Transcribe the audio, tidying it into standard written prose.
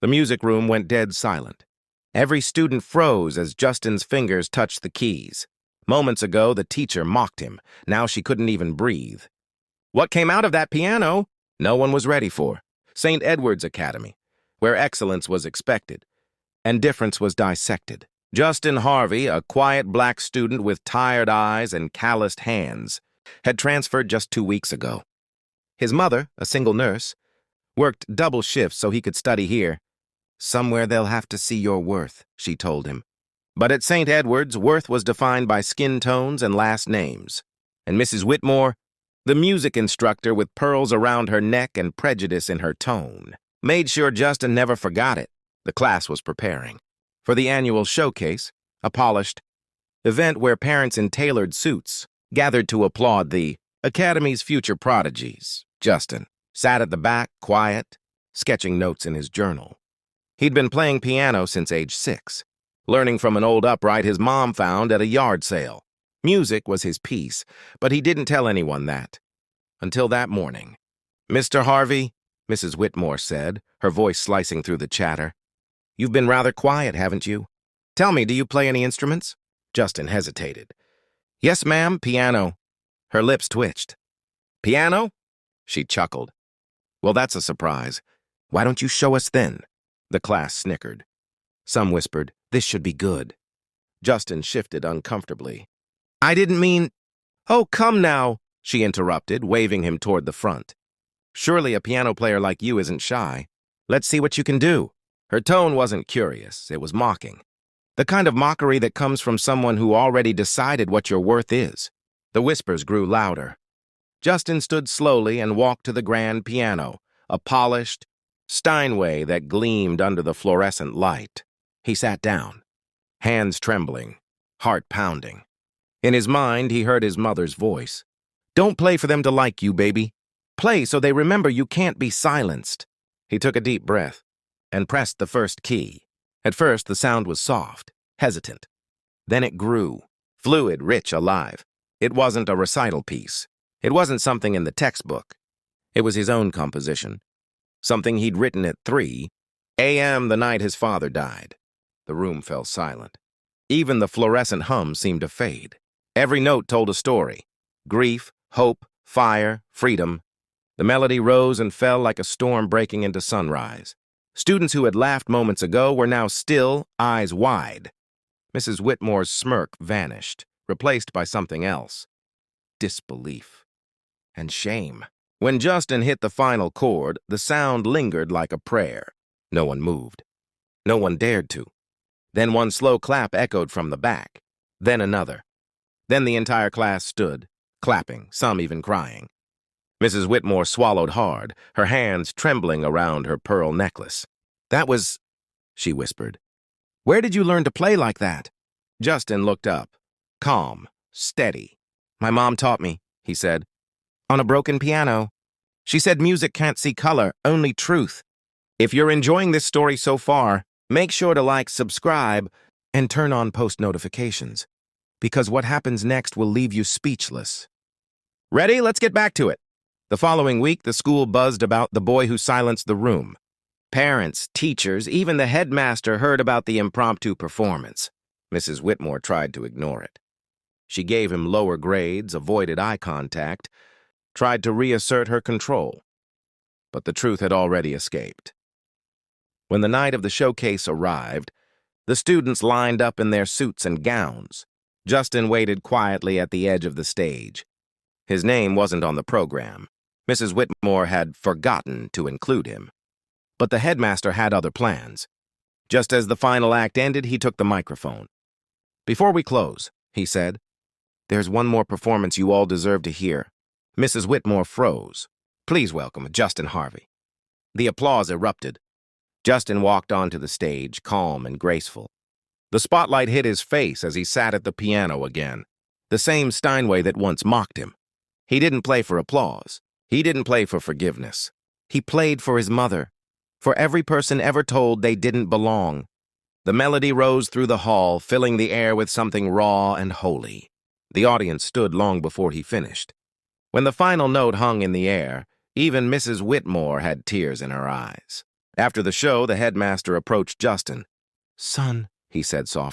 The music room went dead silent. Every student froze as Justin's fingers touched the keys. Moments ago, the teacher mocked him. Now she couldn't even breathe. What came out of that piano? No one was ready for. St. Edward's Academy, where excellence was expected, and difference was dissected. Justin Harvey, a quiet black student with tired eyes and calloused hands, had transferred just 2 weeks ago. His mother, a single nurse, worked double shifts so he could study here. "Somewhere they'll have to see your worth," she told him. But at St. Edward's, worth was defined by skin tones and last names. And Mrs. Whitmore, the music instructor with pearls around her neck and prejudice in her tone, made sure Justin never forgot it. The class was preparing for the annual showcase, a polished event where parents in tailored suits gathered to applaud the Academy's future prodigies. Justin sat at the back, quiet, sketching notes in his journal. He'd been playing piano since age 6, learning from an old upright his mom found at a yard sale. Music was his peace, but he didn't tell anyone that. Until that morning. "Mr. Harvey," Mrs. Whitmore said, her voice slicing through the chatter, "you've been rather quiet, haven't you? Tell me, do you play any instruments?" Justin hesitated. "Yes, ma'am, piano." Her lips twitched. "Piano?" She chuckled. "Well, that's a surprise. Why don't you show us then?" The class snickered. Some whispered, "This should be good." Justin shifted uncomfortably. "I didn't mean—" "Oh, come now," she interrupted, waving him toward the front. "Surely a piano player like you isn't shy. Let's see what you can do." Her tone wasn't curious, it was mocking. The kind of mockery that comes from someone who already decided what your worth is. The whispers grew louder. Justin stood slowly and walked to the grand piano, a polished Steinway that gleamed under the fluorescent light. He sat down, hands trembling, heart pounding. In his mind, he heard his mother's voice. "Don't play for them to like you, baby. Play so they remember you can't be silenced." He took a deep breath and pressed the first key. At first, the sound was soft, hesitant. Then it grew, fluid, rich, alive. It wasn't a recital piece. It wasn't something in the textbook. It was his own composition. Something he'd written at 3 a.m. the night his father died. The room fell silent. Even the fluorescent hum seemed to fade. Every note told a story. Grief, hope, fire, freedom. The melody rose and fell like a storm breaking into sunrise. Students who had laughed moments ago were now still, eyes wide. Mrs. Whitmore's smirk vanished, replaced by something else. Disbelief. And shame. When Justin hit the final chord, the sound lingered like a prayer. No one moved. No one dared to. Then one slow clap echoed from the back. Then another. Then the entire class stood, clapping, some even crying. Mrs. Whitmore swallowed hard, her hands trembling around her pearl necklace. "That was," she whispered. "Where did you learn to play like that?" Justin looked up, calm, steady. "My mom taught me," he said. "On a broken piano. She said music can't see color, only truth." If you're enjoying this story so far, make sure to like, subscribe, and turn on post notifications, because what happens next will leave you speechless. Ready? Let's get back to it. The following week, the school buzzed about the boy who silenced the room. Parents, teachers, even the headmaster heard about the impromptu performance. Mrs. Whitmore tried to ignore it. She gave him lower grades, avoided eye contact, tried to reassert her control. But the truth had already escaped. When the night of the showcase arrived, the students lined up in their suits and gowns. Justin waited quietly at the edge of the stage. His name wasn't on the program. Mrs. Whitmore had forgotten to include him. But the headmaster had other plans. Just as the final act ended, he took the microphone. "Before we close," he said, "there's one more performance you all deserve to hear." Mrs. Whitmore froze. "Please welcome Justin Harvey." The applause erupted. Justin walked onto the stage, calm and graceful. The spotlight hit his face as he sat at the piano again, the same Steinway that once mocked him. He didn't play for applause. He didn't play for forgiveness. He played for his mother, for every person ever told they didn't belong. The melody rose through the hall, filling the air with something raw and holy. The audience stood long before he finished. When the final note hung in the air, even Mrs. Whitmore had tears in her eyes. After the show, the headmaster approached Justin. "Son," he said softly.